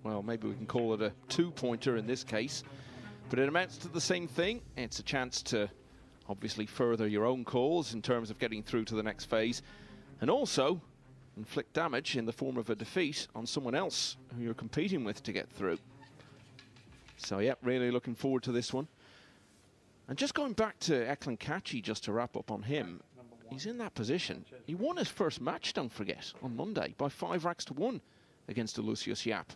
Well, maybe we can call it a two-pointer in this case, but it amounts to the same thing. It's a chance to obviously further your own cause in terms of getting through to the next phase, and also inflict damage in the form of a defeat on someone else who you're competing with to get through. So yeah, really looking forward to this one. And just going back to Eklund Kachi, just to wrap up on him, he's in that position. He won his first match, don't forget, on Monday by 5 racks to 1 against Lucius Yap.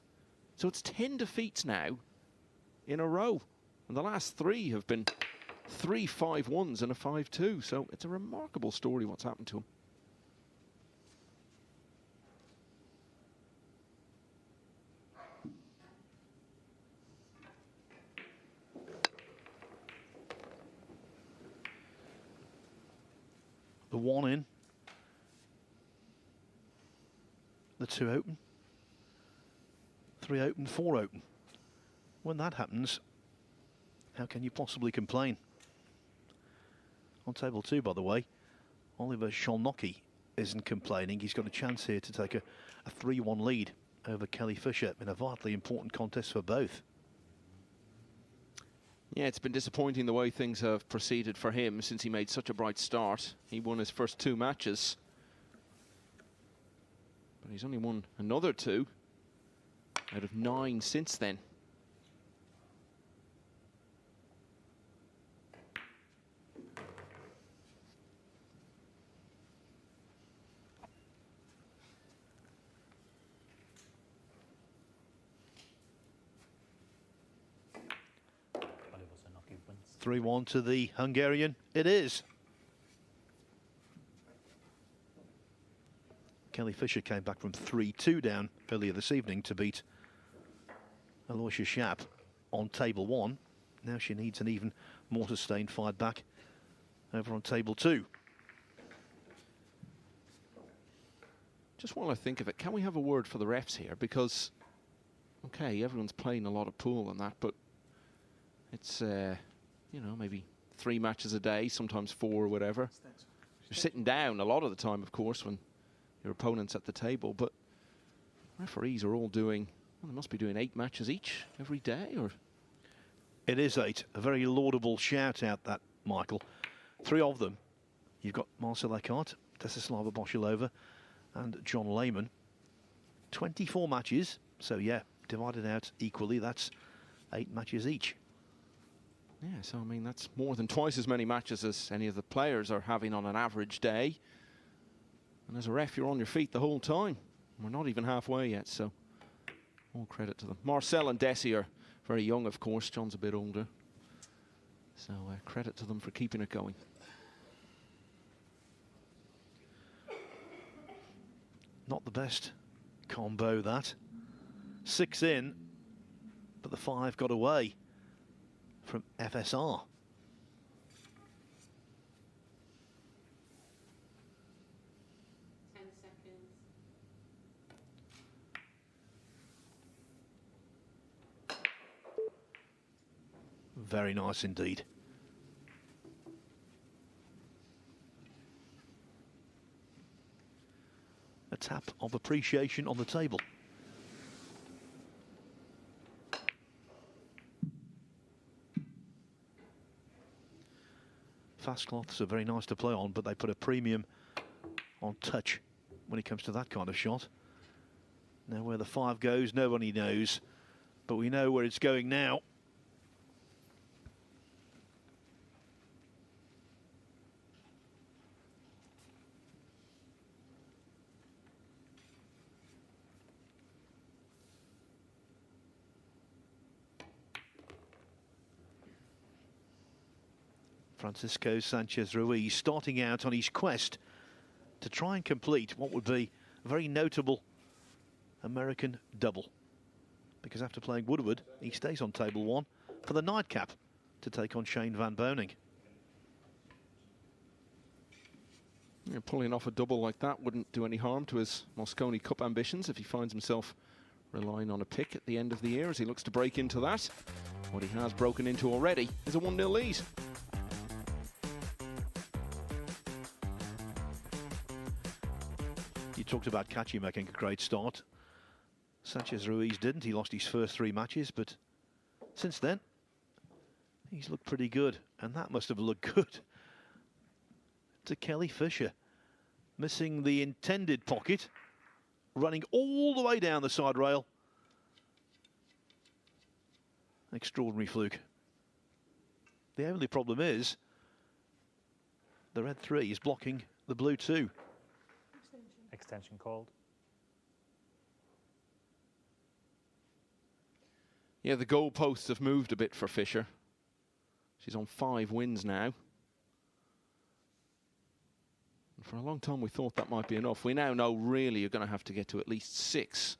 So it's 10 defeats now in a row. And the last 3 have been 3 5-1s and a 5-2. So it's a remarkable story what's happened to him. The 1 in, the 2 open, 3 open, 4 open. When that happens, how can you possibly complain? On table 2, by the way, Oliver Sholnocki isn't complaining. He's got a chance here to take a 3-1 lead over Kelly Fisher in a vitally important contest for both. Yeah, it's been disappointing the way things have proceeded for him since he made such a bright start. He won his first 2 matches, but he's only won another 2 out of 9 since then. Skyler wins. 3-1 to the Hungarian. It is. Kelly Fisher came back from 3-2 down earlier this evening to beat Aloysius Yap on table 1. Now she needs an even more sustained fight back over on table 2. Just while I think of it, can we have a word for the refs here? Because, okay, everyone's playing a lot of pool and that, but it's, you know, maybe 3 matches a day, sometimes 4 or whatever. You're sitting down a lot of the time, of course, when your opponent's at the table, but referees are all doing, well, they must be doing 8 matches each every day, or? It is 8. A very laudable shout out, that, Michael. 3 of them. You've got Marcel Eckhart, Desislava Boshilova, and John Lehman. 24 matches, so yeah, divided out equally, that's 8 matches each. Yeah, so I mean, that's more than twice as many matches as any of the players are having on an average day. And as a ref, you're on your feet the whole time. We're not even halfway yet, so all credit to them. Marcel and Desi are very young, of course. John's a bit older. So credit to them for keeping it going. Not the best combo, that. 6 in, but the 5 got away from FSR. Very nice indeed. A tap of appreciation on the table. Fast cloths are very nice to play on, but they put a premium on touch when it comes to that kind of shot. Now where the 5 goes, nobody knows, but we know where it's going now. Francisco Sanchez Ruiz starting out on his quest to try and complete what would be a very notable American double. Because after playing Woodward, he stays on table 1 for the nightcap to take on Shane Van Boning. Yeah, pulling off a double like that wouldn't do any harm to his Mosconi Cup ambitions if he finds himself relying on a pick at the end of the year as he looks to break into that. What he has broken into already is a 1-0 lead. You talked about Kachi making a great start. Sanchez Ruiz didn't. He lost his first 3 matches, but since then, he's looked pretty good. And that must have looked good to Kelly Fisher. Missing the intended pocket, running all the way down the side rail. Extraordinary fluke. The only problem is the red 3 is blocking the blue 2. Extension called. Yeah, the goalposts have moved a bit for Fisher. She's on 5 wins now. And for a long time we thought that might be enough. We now know really you're going to have to get to at least 6.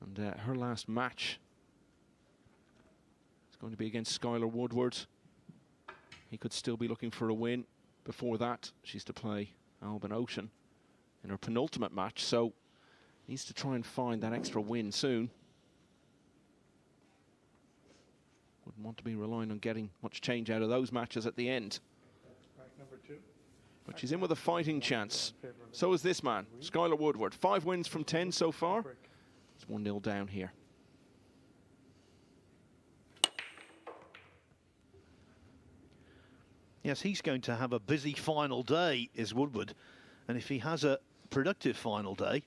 And her last match is going to be against Skyler Woodward. He could still be looking for a win. Before that, she's to play Albin Ocean in her penultimate match, so needs to try and find that extra win soon. Wouldn't want to be relying on getting much change out of those matches at the end. But she's in with a fighting chance. So is this man, Skyler Woodward. 5 wins from 10 so far. It's 1-0 down here. Yes, he's going to have a busy final day, is Woodward. And if he has a productive final day,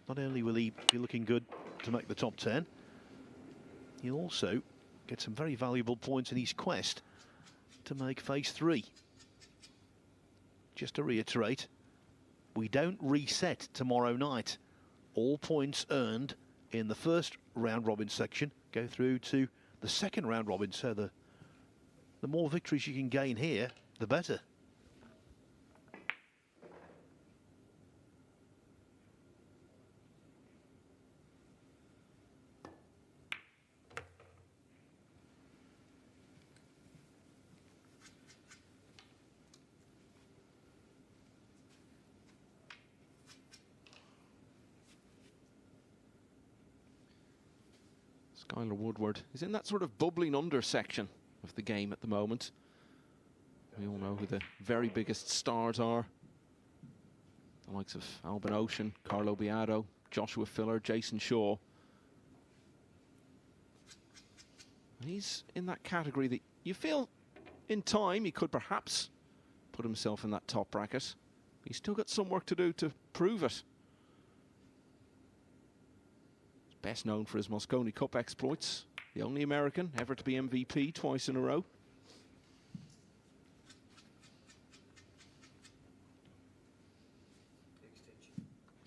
not only will he be looking good to make the top 10, he'll also get some very valuable points in his quest to make phase 3. Just to reiterate, we don't reset tomorrow night. All points earned in the first round robin section go through to the second round robin, so the more victories you can gain here, the better. Skyler Woodward is in that sort of bubbling under section of the game at the moment. We all know who the very biggest stars are. The likes of Albin Ocean, Carlo Beato, Joshua Filler, Jason Shaw. And he's in that category that you feel in time he could perhaps put himself in that top bracket. He's still got some work to do to prove it. He's best known for his Mosconi Cup exploits. The only American ever to be MVP twice in a row.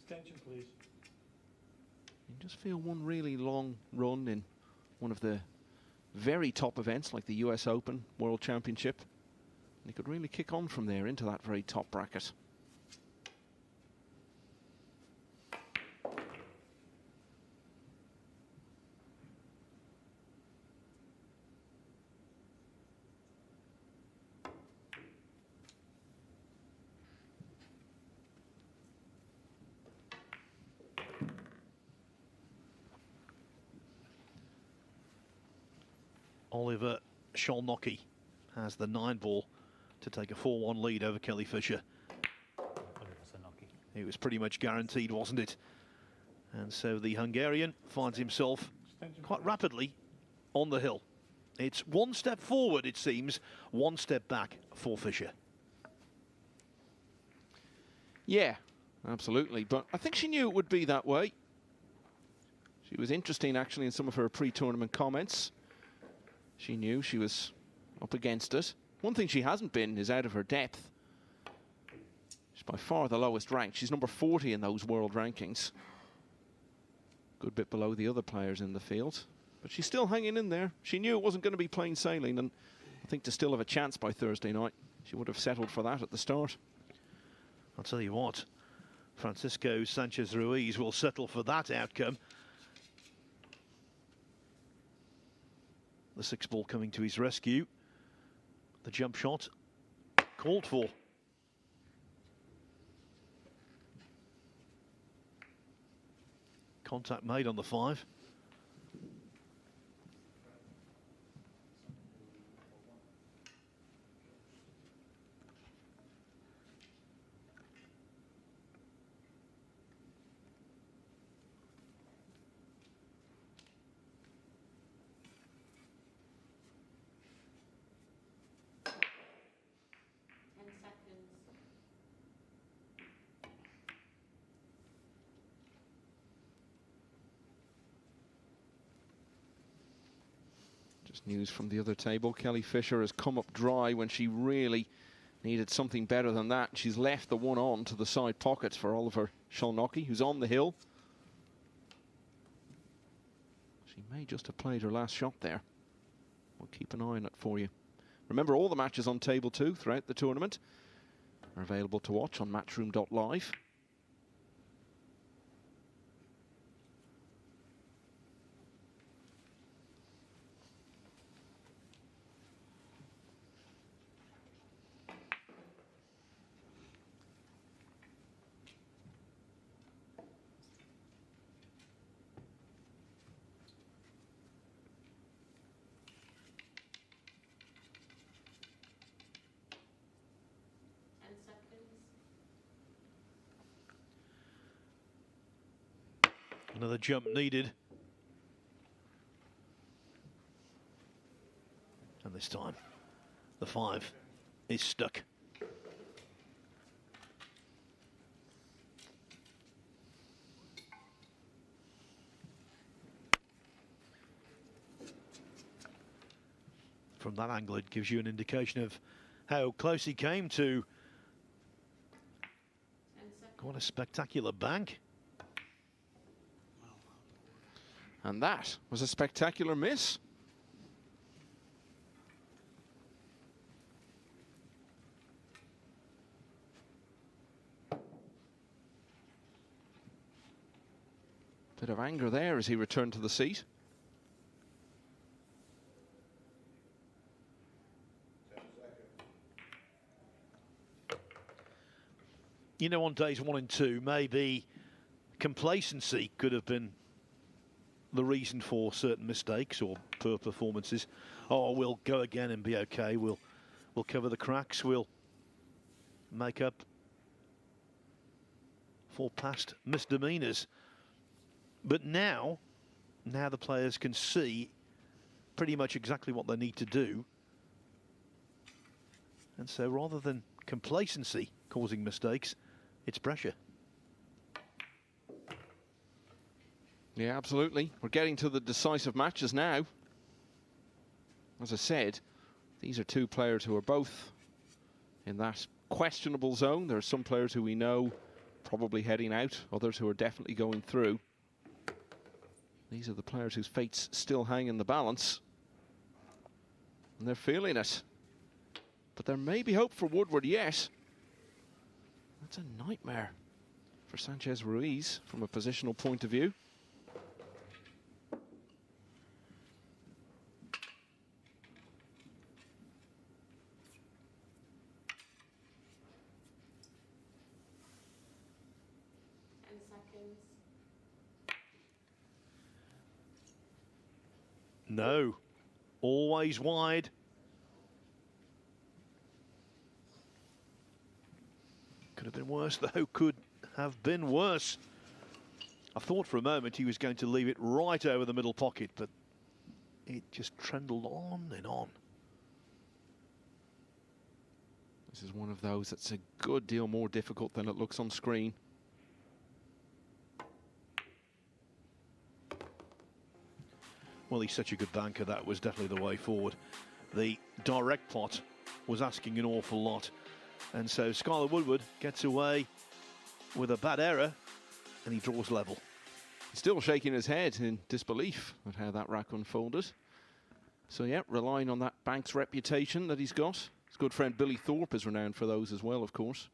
Extension, please. You just feel one really long run in one of the very top events like the US Open, World Championship. And he could really kick on from there into that very top bracket. Oliver Sholnocki has the 9 ball to take a 4-1 lead over Kelly Fisher. It was pretty much guaranteed, wasn't it? And so the Hungarian finds himself quite rapidly on the hill. It's 1 step forward, it seems, 1 step back for Fisher. Yeah, absolutely. But I think she knew it would be that way. She was interesting, actually, in some of her pre-tournament comments. She knew she was up against it. One thing she hasn't been is out of her depth. She's by far the lowest ranked. She's number 40 in those world rankings. Good bit below the other players in the field. But she's still hanging in there. She knew it wasn't going to be plain sailing, and I think to still have a chance by Thursday night, she would have settled for that at the start. I'll tell you what, Francisco Sanchez Ruiz will settle for that outcome. The 6 ball coming to his rescue. The jump shot called for. Contact made on the 5. Just news from the other table. Kelly Fisher has come up dry when she really needed something better than that. She's left the one on to the side pockets for Oliver Szolnocki, who's on the hill. She may just have played her last shot there. We'll keep an eye on it for you. Remember, all the matches on table 2 throughout the tournament are available to watch on matchroom.live. Another jump needed. And this time, the 5 is stuck. From that angle, it gives you an indication of how close he came to quite a spectacular bank. And that was a spectacular miss. Bit of anger there as he returned to the seat. You know, on days 1 and 2, maybe complacency could have been the reason for certain mistakes or poor performances. Oh, we'll go again and be okay. We'll cover the cracks. We'll make up for past misdemeanors. But now the players can see pretty much exactly what they need to do. And so rather than complacency causing mistakes, it's pressure. Yeah, absolutely. We're getting to the decisive matches now. As I said, these are 2 players who are both in that questionable zone. There are some players who we know probably heading out, others who are definitely going through. These are the players whose fates still hang in the balance. And they're feeling it. But there may be hope for Woodward yet. That's a nightmare for Sanchez Ruiz from a positional point of view. No, always wide. Could have been worse, though. Could have been worse. I thought for a moment he was going to leave it right over the middle pocket, but it just trundled on and on. This is one of those that's a good deal more difficult than it looks on screen. Well, he's such a good banker, that was definitely the way forward. The direct pot was asking an awful lot. And so Skyler Woodward gets away with a bad error, and he draws level. Still shaking his head in disbelief at how that rack unfolded. So yeah, relying on that bank's reputation that he's got. His good friend Billy Thorpe is renowned for those as well, of course.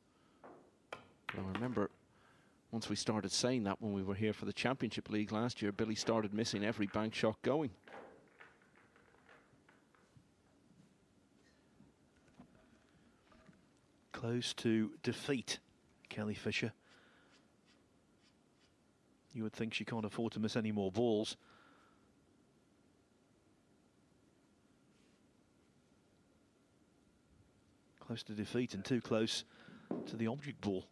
I remember once we started saying that when we were here for the Championship League last year, Billy started missing every bank shot going. Close to defeat, Kelly Fisher. You would think she can't afford to miss any more balls. Close to defeat and too close to the object ball.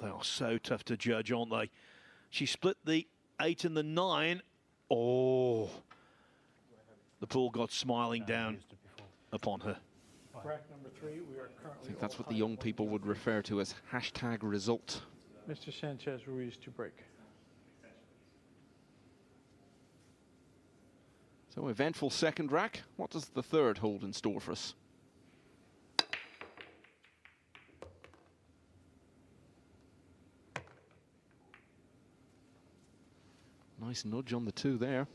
They are so tough to judge, aren't they? She split the 8 and the 9. Oh, the ball got smiling down upon her. Rack number 3, we are currently. I think that's what the young people would refer to as #result. Mr. Sanchez Ruiz to break. So eventful second rack. What does the third hold in store for us? Nice nudge on the 2 there.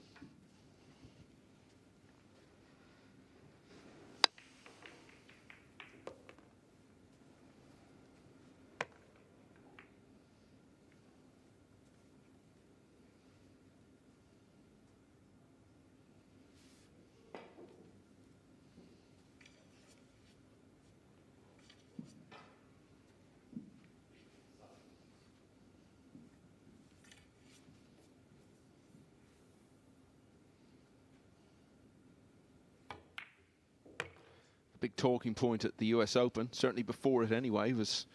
Big talking point at the US Open, certainly before it anyway, was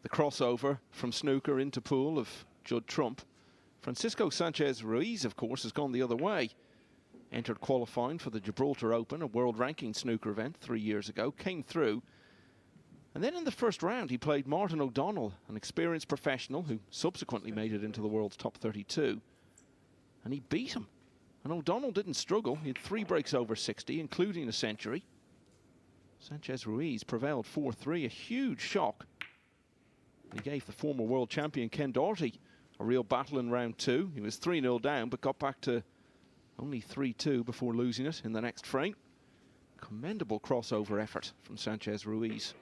the crossover from snooker into pool of Judd Trump. Francisco Sanchez Ruiz, of course, has gone the other way. Entered qualifying for the Gibraltar Open, a world ranking snooker event 3 years ago, came through. And then in the first round, he played Martin O'Donnell, an experienced professional who subsequently made it into the world's top 32. And he beat him. And O'Donnell didn't struggle. He had 3 breaks over 60, including a century. Sanchez Ruiz prevailed 4-3, a huge shock. He gave the former world champion Ken Doherty a real battle in round 2. He was 3-0 down, but got back to only 3-2 before losing it in the next frame. Commendable crossover effort from Sanchez Ruiz.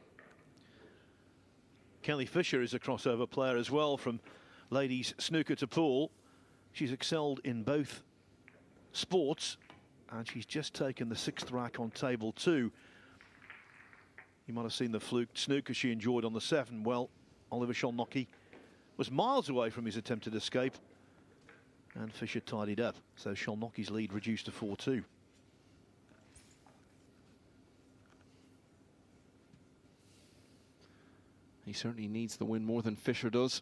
Kelly Fisher is a crossover player as well, from ladies snooker to pool. She's excelled in both sports, and she's just taken the 6th rack on table 2. You might have seen the fluke snooker she enjoyed on the 7. Well, Oliver Szolnocki was miles away from his attempted escape, and Fisher tidied up. So Szolnocki's lead reduced to 4-2. He certainly needs the win more than Fisher does.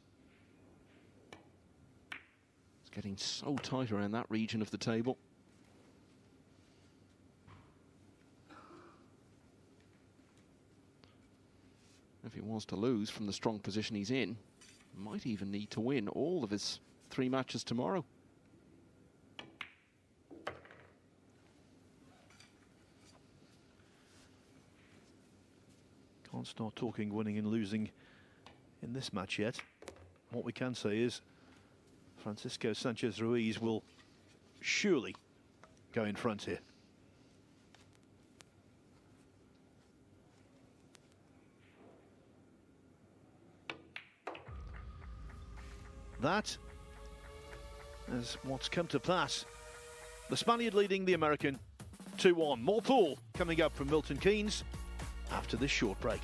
It's getting so tight around that region of the table. If he wants to lose from the strong position he's in, might even need to win all of his 3 matches tomorrow. Can't start talking winning and losing in this match yet. What we can say is Francisco Sanchez Ruiz will surely go in front here. That is what's come to pass. The Spaniard leading the American 2-1. More pool coming up from Milton Keynes after this short break.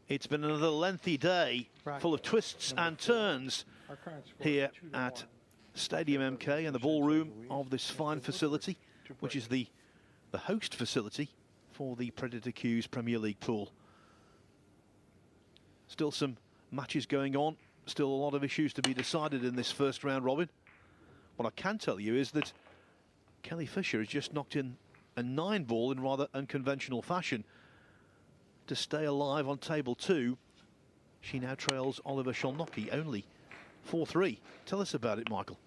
It's been another lengthy day full of twists and turns Our current score here is 2-1. at Stadium MK and the ballroom of this fine facility, which is the host facility for the Predator Q's Premier League pool. Still some matches going on, still a lot of issues to be decided in this first round robin. What I can tell you is that Kelly Fisher has just knocked in a 9-ball in rather unconventional fashion to stay alive on table 2. She now trails Oliver Sholnocki only 4-3. Tell us about it, Michael.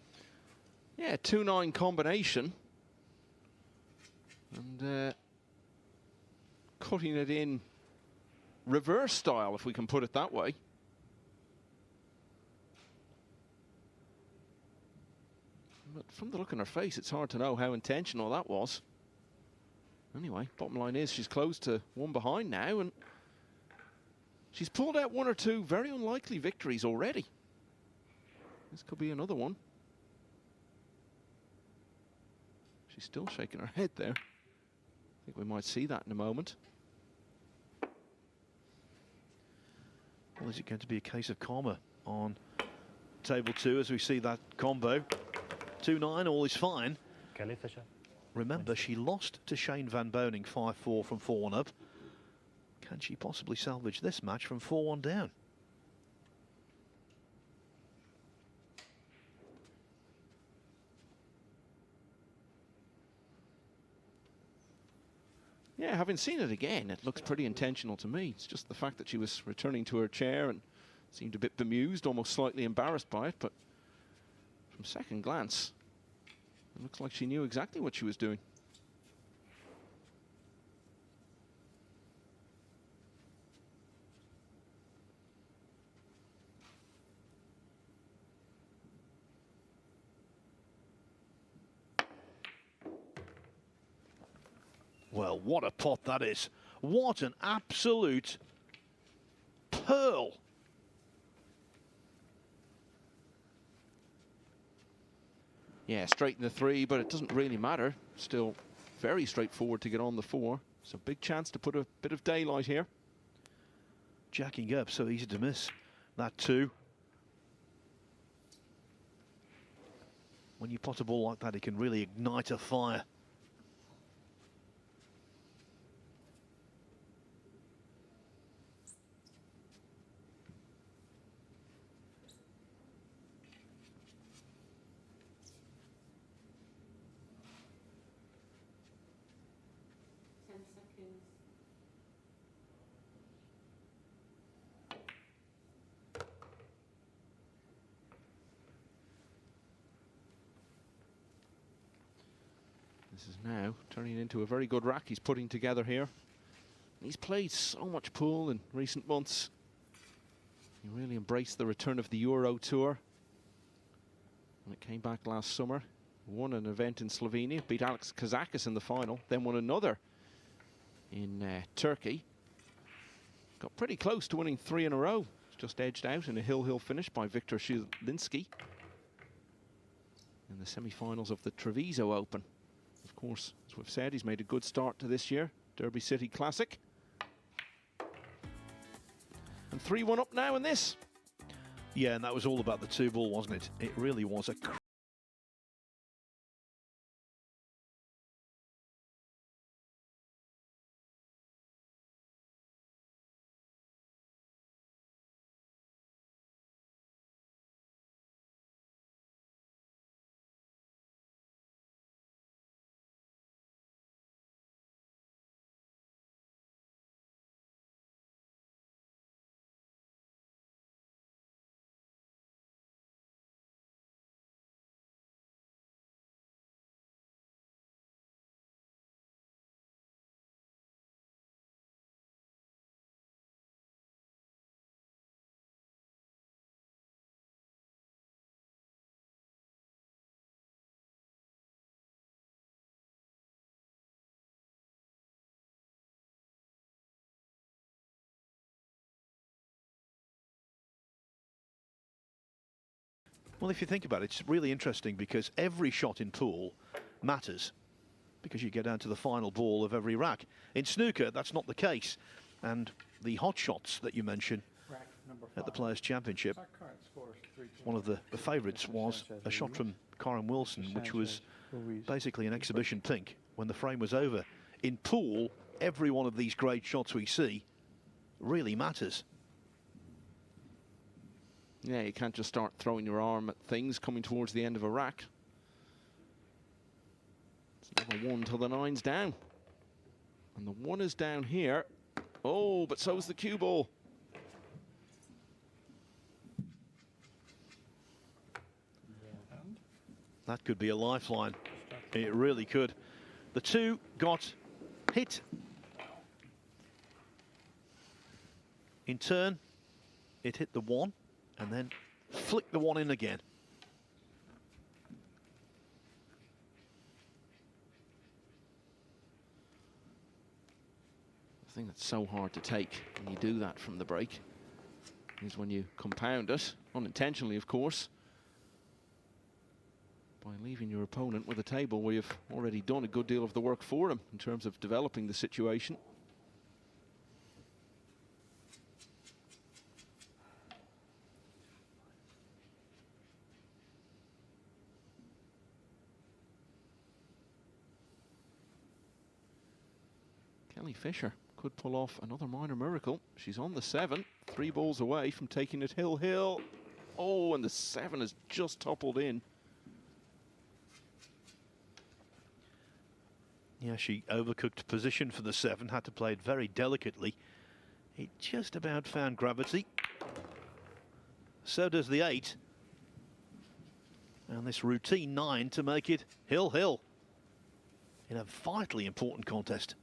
Yeah, 2-9 combination. And cutting it in reverse style, if we can put it that way. But from the look on her face, it's hard to know how intentional that was. Anyway, bottom line is she's close to 1 behind now, and she's pulled out 1 or 2 very unlikely victories already. This could be another one. She's still shaking her head there. I think we might see that in a moment. Well, is it going to be a case of karma on table 2 as we see that combo? 2-9, all is fine. Kelly Fisher. Remember, she lost to Shane Van Boning 5-4 from 4-1 up. Can she possibly salvage this match from 4-1 down? Yeah, having seen it again, it looks pretty intentional to me. It's just the fact that she was returning to her chair and seemed a bit bemused, almost slightly embarrassed by it. But from second glance, it looks like she knew exactly what she was doing. Well, what a pot that is. What an absolute pearl. Yeah, straight in the 3, but it doesn't really matter. Still very straightforward to get on the 4. So big chance to put a bit of daylight here. Jacking up, so easy to miss that 2. When you pot a ball like that, it can really ignite a fire. This is now turning into a very good rack he's putting together here. He's played so much pool in recent months. He really embraced the return of the Euro Tour. When it came back last summer, won an event in Slovenia, beat Alex Kazakis in the final, then won another in Turkey. Got pretty close to winning 3 in a row. Just edged out in a hill finish by Viktor Szylinski in the semi-finals of the Treviso Open. Of course, as we've said, he's made a good start to this year, Derby City Classic. And 3-1 up now in this. Yeah, and that was all about the 2-ball, wasn't it? It really was a Well, if you think about it, it's really interesting because every shot in pool matters because you get down to the final ball of every rack. In snooker, that's not the case. And the hot shots that you mentioned Rack number at the 5. Players' Championship. Our current score is 3-2. One of the favourites was a shot from Karen Wilson, which was basically an exhibition pink when the frame was over. In pool, every one of these great shots we see really matters. Yeah, you can't just start throwing your arm at things coming towards the end of a rack. It's never 1 till the 9's down. And the 1 is down here. Oh, but so's the cue ball. That could be a lifeline. It really could. The 2 got hit. In turn, it hit the 1 and then flicked the 1 in again. The thing that's so hard to take when you do that from the break is when you compound it, unintentionally of course, by leaving your opponent with a table where you've already done a good deal of the work for him in terms of developing the situation. Kelly Fisher could pull off another minor miracle. She's on the 7, 3 balls away from taking it hill. Oh, and the 7 has just toppled in. Yeah, she overcooked position for the 7, had to play it very delicately. It just about found gravity. So does the 8. And this routine 9 to make it hill in a vitally important contest.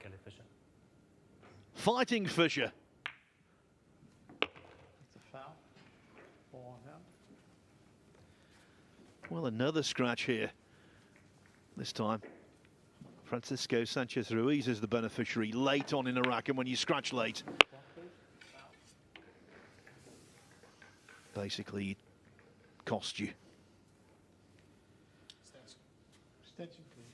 Kelly Fisher. Fighting Fisher. That's a foul. Ball on hand. Well, another scratch here. This time, Francisco Sanchez Ruiz is the beneficiary late on in a rack, and when you scratch late, basically it cost you. Extension, please.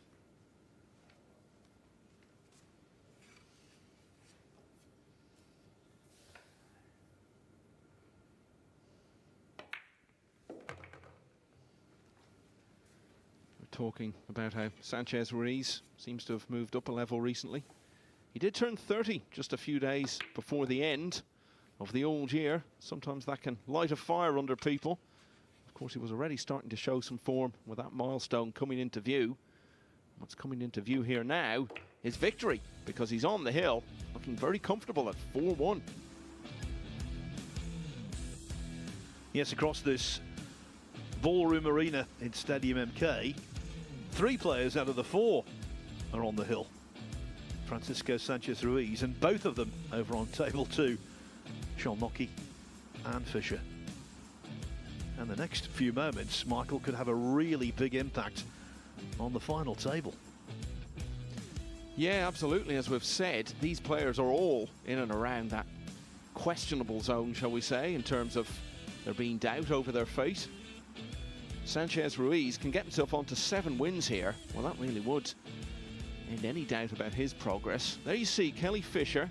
Talking about how Sanchez Ruiz seems to have moved up a level recently. He did turn 30 just a few days before the end of the old year. Sometimes that can light a fire under people. Of course, he was already starting to show some form with that milestone coming into view. What's coming into view here now is victory, because he's on the hill, looking very comfortable at 4-1. Yes, across this ballroom arena in Stadium MK, 3 players out of the 4 are on the hill. Francisco Sanchez Ruiz, and both of them over on table 2, Shalnocki and Fisher. And the next few moments, Michael, could have a really big impact on the final table. Yeah, absolutely. As we've said, these players are all in and around that questionable zone, shall we say, in terms of there being doubt over their fate. Sanchez Ruiz can get himself onto 7 wins here. Well, that really would end any doubt about his progress. There you see Kelly Fisher.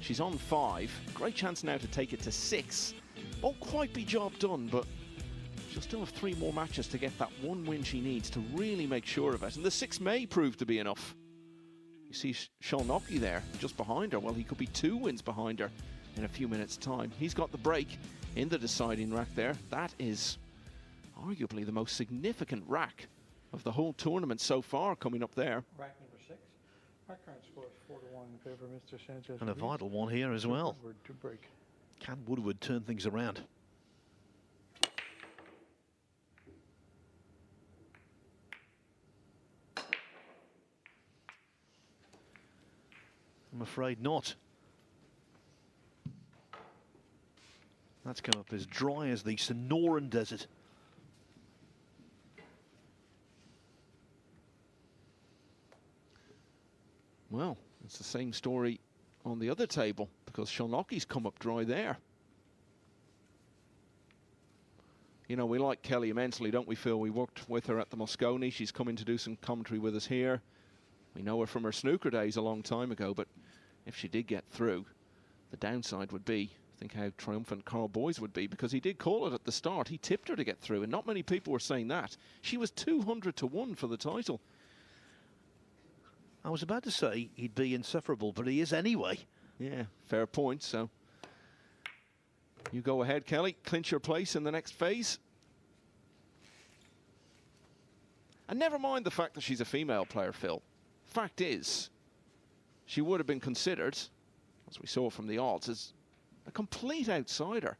She's on 5. Great chance now to take it to 6. Won't quite be job done, but she'll still have 3 more matches to get that 1 win she needs to really make sure of it. And the 6 may prove to be enough. You see Shalnocki there, just behind her. Well, he could be 2 wins behind her in a few minutes' time. He's got the break in the deciding rack there. That is arguably the most significant rack of the whole tournament so far coming up there. Rack number 6. Our current score is 4-1 in favor of Mr. Sanchez. And a vital one here as well. Woodward to break. Can Woodward turn things around? I'm afraid not. That's come up as dry as the Sonoran Desert. Well, it's the same story on the other table, because Shalnocki's come up dry there. You know, we like Kelly immensely, don't we, Phil? We worked with her at the Moscone. She's coming to do some commentary with us here. We know her from her snooker days a long time ago, but if she did get through, the downside would be, think how triumphant Carl Boyes would be, because he did call it at the start. He tipped her to get through, and not many people were saying that. She was 200 to 1 for the title. I was about to say he'd be insufferable, but he is anyway. Yeah, fair point. So you go ahead, Kelly, clinch your place in the next phase. And never mind the fact that she's a female player, Phil. Fact is, she would have been considered, as we saw from the odds, as a complete outsider,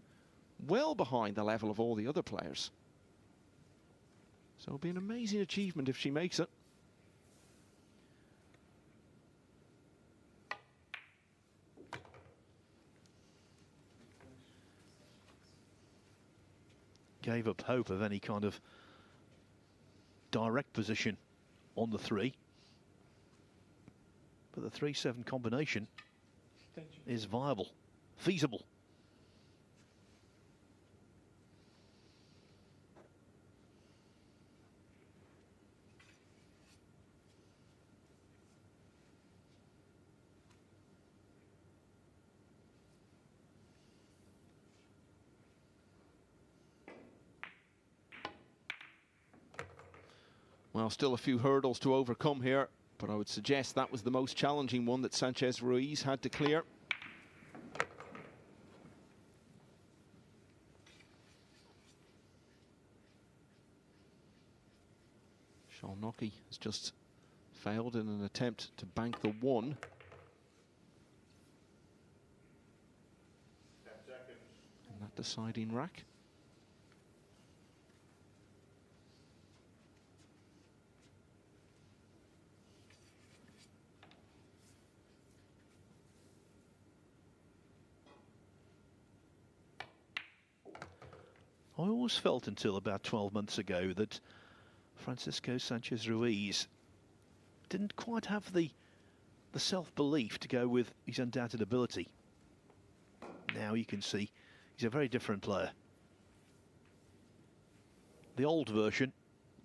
well behind the level of all the other players. So it'll be an amazing achievement if she makes it. Gave up hope of any kind of direct position on the 3. But the 3-7 combination is viable, feasible. Well, still a few hurdles to overcome here, but I would suggest that was the most challenging one that Sanchez Ruiz had to clear. Shalnocki has just failed in an attempt to bank the 1. In that deciding rack. I always felt until about 12 months ago that Francisco Sanchez Ruiz didn't quite have the self-belief to go with his undoubted ability. Now you can see he's a very different player. The old version,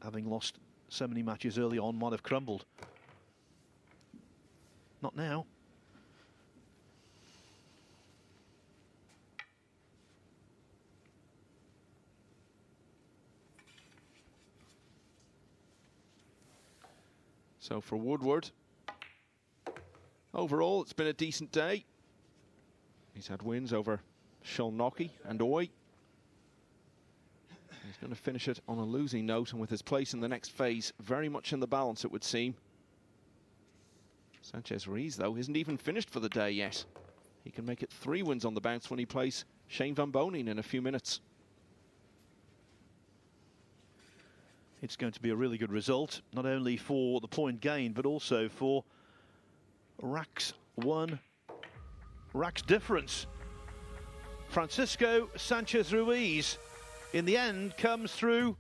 having lost so many matches early on, might have crumbled. Not now. So for Woodward, overall it's been a decent day. He's had wins over Shalnocki and Oy. He's going to finish it on a losing note, and with his place in the next phase very much in the balance, it would seem. Sanchez Ruiz, though, isn't even finished for the day yet. He can make it 3 wins on the bounce when he plays Shane Van Bonen in a few minutes. It's going to be a really good result, not only for the point gain, but also for racks won, racks difference. Francisco Sanchez Ruiz, in the end, comes through